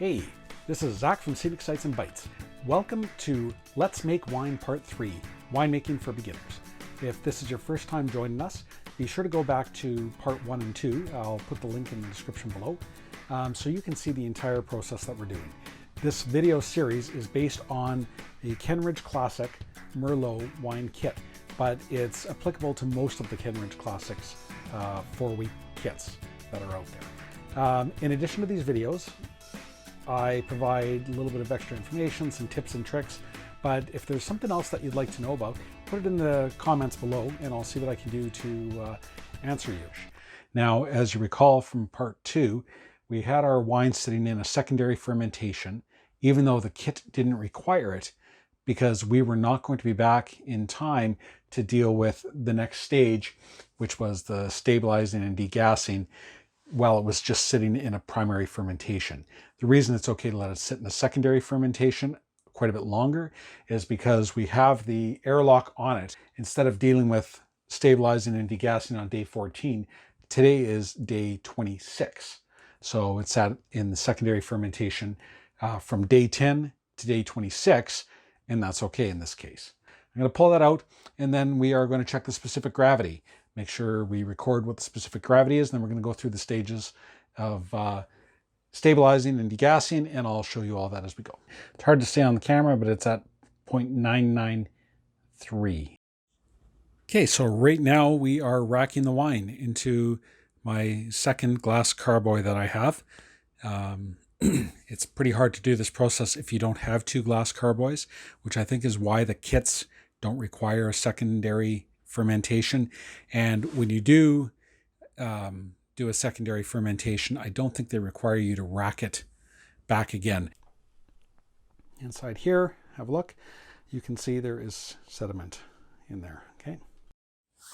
Hey, this is Zach from Scenic Sights and Bites. Welcome to Let's Make Wine Part 3, Winemaking for Beginners. If this is your first time joining us, be sure to go back to Part 1 and 2. I'll put the link in the description below so you can see the entire process that we're doing. This video series is based on the Kenridge Classics Merlot wine kit, but it's applicable to most of the Kenridge Classics 4-week kits that are out there. In addition to these videos, I provide a little bit of extra information, some tips and tricks, but if there's something else that you'd like to know about, put it in the comments below and I'll see what I can do to answer you. Now, as you recall from part 2, we had our wine sitting in a secondary fermentation, even though the kit didn't require it, because we were not going to be back in time to deal with the next stage, which was the stabilizing and degassing, while it was just sitting in a primary fermentation. The reason it's okay to let it sit in a secondary fermentation quite a bit longer is because we have the airlock on it. Instead of dealing with stabilizing and degassing on day 14, today is day 26. So it's in the secondary fermentation from day 10 to day 26, and that's okay in this case. I'm going to pull that out, and then we are going to check the specific gravity. Make sure we record what the specific gravity is, and then we're going to go through the stages of stabilizing and degassing, and I'll show you all that as we go. It's hard to see on the camera, but it's at 0.993. Okay, so right now we are racking the wine into my second glass carboy that I have. It's pretty hard to do this process if you don't have 2 glass carboys, which I think is why the kits don't require a secondary fermentation. And when you do a secondary fermentation, I don't think they require you to rack it back again. Inside here, have a look. You can see there is sediment in there.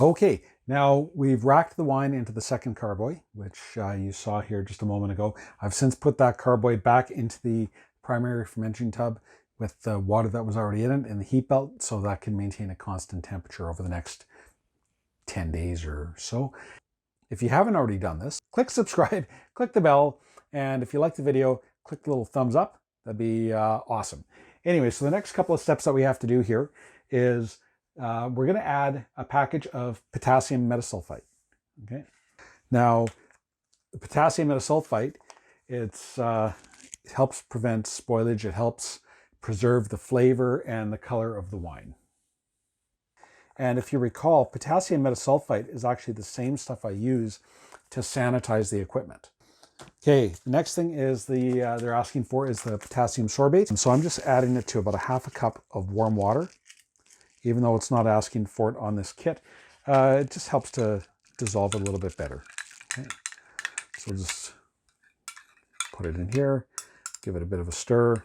Okay, now we've racked the wine into the second carboy, which you saw here just a moment ago. I've since put that carboy back into the primary fermenting tub with the water that was already in it and the heat belt, so that can maintain a constant temperature over the next 10 days or so. If you haven't already done this, click subscribe, click the bell, and if you like the video, click the little thumbs up. That'd be awesome. Anyway, so the next couple of steps that we have to do here is we're going to add a package of potassium metasulfite. Okay. Now, the potassium metasulfite, it helps prevent spoilage. It helps preserve the flavor and the color of the wine. And if you recall, potassium metasulfite is actually the same stuff I use to sanitize the equipment. Okay, the next thing is they're asking for is the potassium sorbate. And so I'm just adding it to about a half a cup of warm water, even though it's not asking for it on this kit. It just helps to dissolve it a little bit better. Okay. So just put it in here, give it a bit of a stir.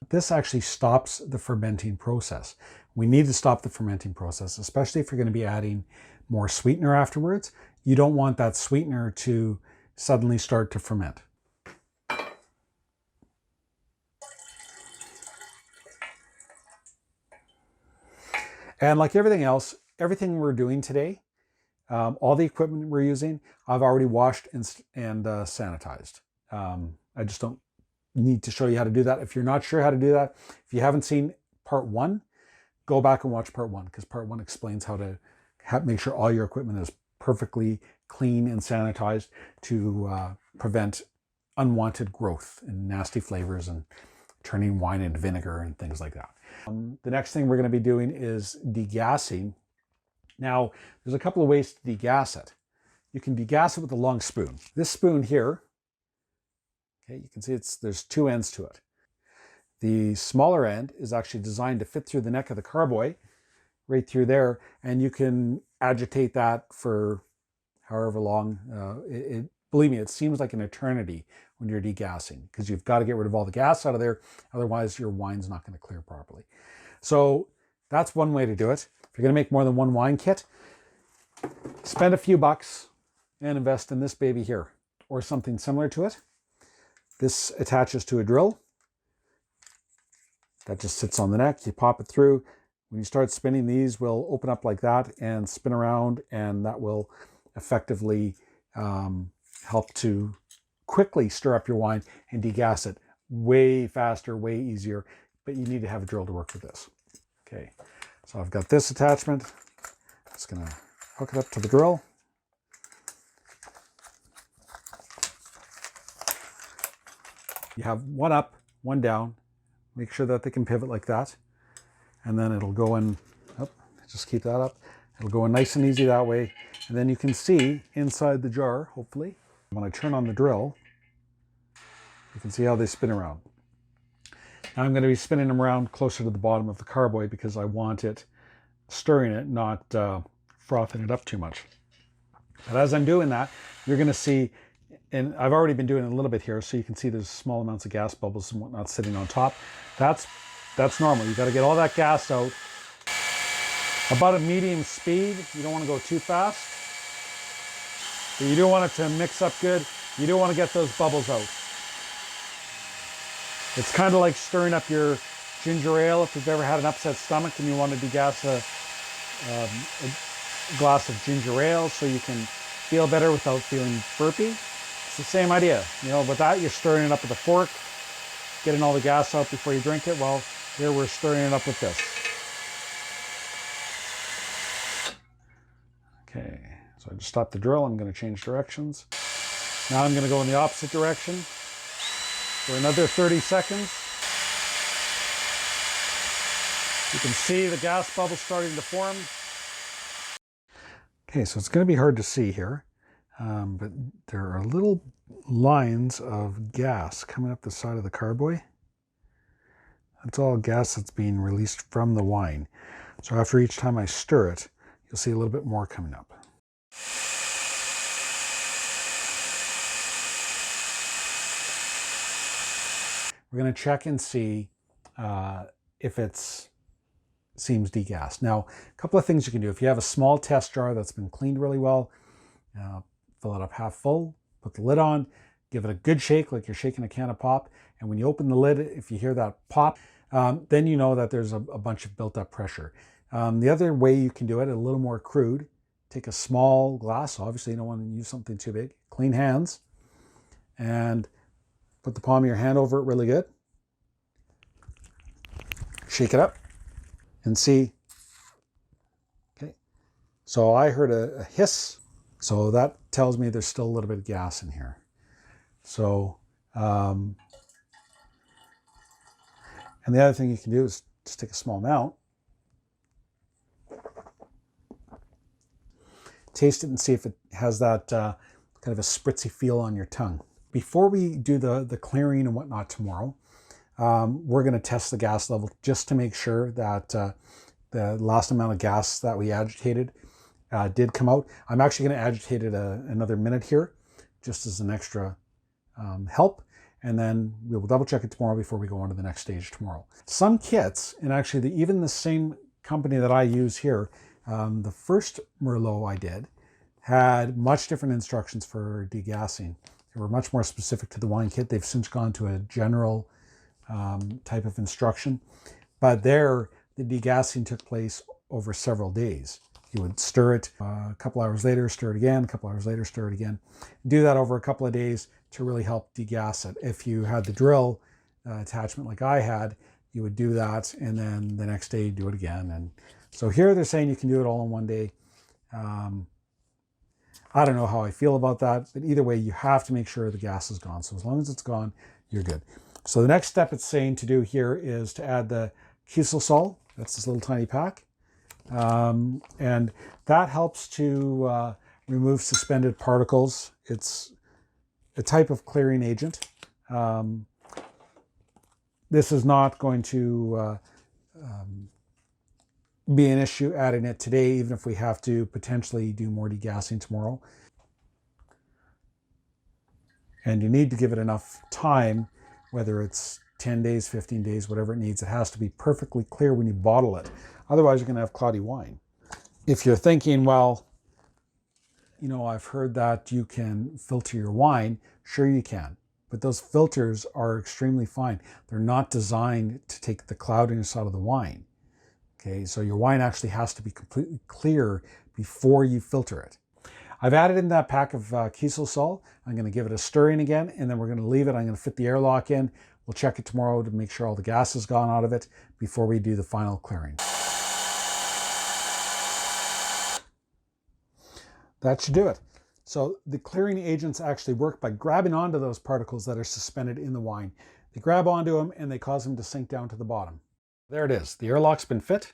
This actually stops the fermenting process. We need to stop the fermenting process, especially if you're going to be adding more sweetener afterwards. You don't want that sweetener to suddenly start to ferment. And like everything else, everything we're doing today, all the equipment we're using, I've already washed and sanitized. I just don't need to show you how to do that. If you're not sure how to do that, if you haven't seen part 1, go back and watch part 1, because part 1 explains how to make sure all your equipment is perfectly clean and sanitized to prevent unwanted growth and nasty flavors and turning wine into vinegar and things like that. The next thing we're going to be doing is degassing. Now, there's a couple of ways to degass it. You can degass it with a long spoon. This spoon here, okay, you can see there's 2 ends to it. The smaller end is actually designed to fit through the neck of the carboy, right through there, and you can agitate that for however long. Believe me, it seems like an eternity when you're degassing, because you've got to get rid of all the gas out of there, otherwise your wine's not going to clear properly. So that's one way to do it. If you're going to make more than one wine kit, spend a few bucks and invest in this baby here, or something similar to it. This attaches to a drill. That just sits on the neck. You pop it through. When you start spinning, these will open up like that and spin around, and that will effectively help to quickly stir up your wine and degass it way faster, way easier, but you need to have a drill to work with this. Okay, so I've got this attachment. I'm just gonna hook it up to the drill. You have one up, one down. Make sure that they can pivot like that. And then it'll go in, oh, just keep that up. It'll go in nice and easy that way. And then you can see inside the jar, hopefully. When I turn on the drill, you can see how they spin around. Now I'm going to be spinning them around closer to the bottom of the carboy because I want it stirring it, not frothing it up too much. But as I'm doing that, you're going to see, and I've already been doing it a little bit here, so you can see there's small amounts of gas bubbles and whatnot sitting on top. That's normal. You got to get all that gas out. About a medium speed. You don't want to go too fast. But you do want it to mix up good. You do want to get those bubbles out. It's kind of like stirring up your ginger ale if you've ever had an upset stomach and you want to degass a glass of ginger ale so you can feel better without feeling burpy. It's the same idea. You know, with that, you're stirring it up with a fork, getting all the gas out before you drink it. Well, here we're stirring it up with this. Okay, so I just stopped the drill. I'm going to change directions. Now I'm going to go in the opposite direction for another 30 seconds. You can see the gas bubbles starting to form. Okay, so it's going to be hard to see here, but there are little lines of gas coming up the side of the carboy. That's all gas that's being released from the wine. So after each time I stir it, you'll see a little bit more coming up. We're going to check and see if it seems degassed. Now, a couple of things you can do. If you have a small test jar that's been cleaned really well, fill it up half full, put the lid on, give it a good shake like you're shaking a can of pop. And when you open the lid, if you hear that pop, then you know that there's a bunch of built up pressure. The other way you can do it, a little more crude, take a small glass. Obviously, you don't want to use something too big. Clean hands. And put the palm of your hand over it really good. Shake it up and see. Okay. So I heard a hiss. So that tells me there's still a little bit of gas in here. So, and the other thing you can do is just take a small amount. Taste it and see if it has that kind of a spritzy feel on your tongue. Before we do the clearing and whatnot tomorrow, we're going to test the gas level just to make sure that the last amount of gas that we agitated did come out. I'm actually going to agitate it another minute here, just as an extra help. And then we will double check it tomorrow before we go on to the next stage tomorrow. Some kits, and actually even the same company that I use here, the first Merlot I did had much different instructions for degassing. They were much more specific to the wine kit. They've since gone to a general type of instruction. But there, the degassing took place over several days. You would stir it a couple hours later, stir it again, a couple hours later, stir it again. Do that over a couple of days to really help degass it. If you had the drill attachment like I had, you would do that, and then the next day you do it again. And so here they're saying you can do it all in one day. I don't know how I feel about that, but either way, you have to make sure the gas is gone. So as long as it's gone, you're good. So the next step it's saying to do here is to add the Kieselsoll. That's this little tiny pack. And that helps to remove suspended particles. It's a type of clearing agent. This is not going to be an issue adding it today, even if we have to potentially do more degassing tomorrow. And you need to give it enough time, whether it's 10 days, 15 days, whatever it needs. It has to be perfectly clear when you bottle it. Otherwise, you're going to have cloudy wine. If you're thinking, well, you know, I've heard that you can filter your wine. Sure you can. But those filters are extremely fine. They're not designed to take the cloudiness out of the wine. Okay, so your wine actually has to be completely clear before you filter it. I've added in that pack of Kieselsoll. I'm going to give it a stirring again, and then we're going to leave it. I'm going to fit the airlock in. We'll check it tomorrow to make sure all the gas has gone out of it before we do the final clearing. That should do it. So the clearing agents actually work by grabbing onto those particles that are suspended in the wine. They grab onto them and they cause them to sink down to the bottom. There it is. The airlock's been fit.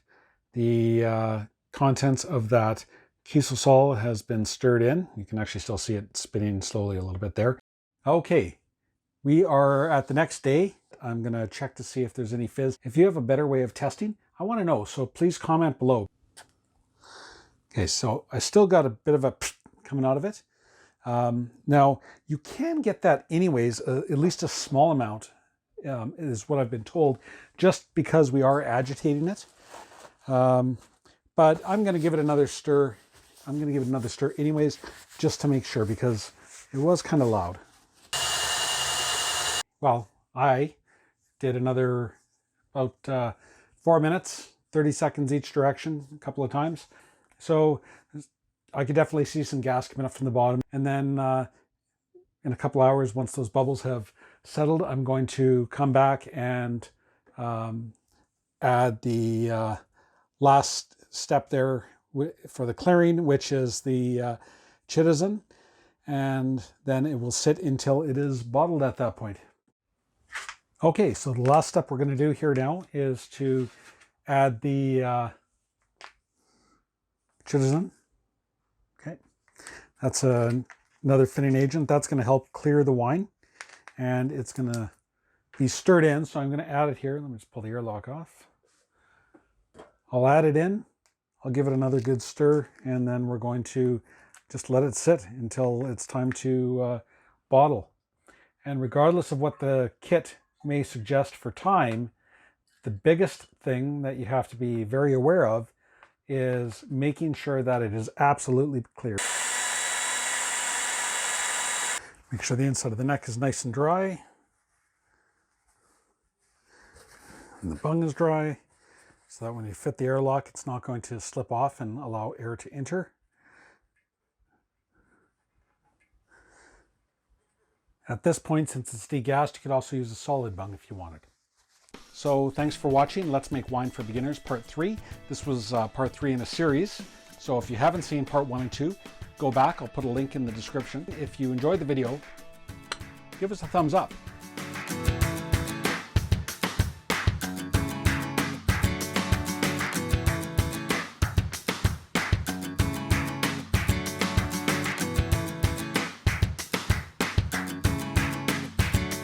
The contents of that Kiesel sol has been stirred in. You can actually still see it spinning slowly a little bit there. Okay, we are at the next day. I'm going to check to see if there's any fizz. If you have a better way of testing, I want to know, so please comment below. Okay, so I still got a bit of a coming out of it. Now, you can get that anyways, at least a small amount is what I've been told, just because we are agitating it. But I'm going to give it another stir. I'm going to give it another stir anyways, just to make sure, because it was kind of loud. Well, I did another about 4 minutes, 30 seconds each direction, a couple of times. So I could definitely see some gas coming up from the bottom. And then in a couple hours, once those bubbles have settled, I'm going to come back and add the last step there for the clearing, which is the citizen. And then it will sit until it is bottled at that point. Okay, so the last step we're going to do here now is to add the citizen. Okay, that's another thinning agent. That's going to help clear the wine, and it's going to be stirred in. So I'm going to add it here. Let me just pull the airlock off. I'll add it in. I'll give it another good stir, and then we're going to just let it sit until it's time to bottle. And regardless of what the kit may suggest for time, the biggest thing that you have to be very aware of is making sure that it is absolutely clear. Make sure the inside of the neck is nice and dry. And the bung is dry, so that when you fit the airlock, it's not going to slip off and allow air to enter. At this point, since it's degassed, you could also use a solid bung if you wanted. So thanks for watching Let's Make Wine for Beginners Part 3. This was Part 3 in a series. So if you haven't seen Part 1 and 2, go back. I'll put a link in the description. If you enjoyed the video, give us a thumbs up.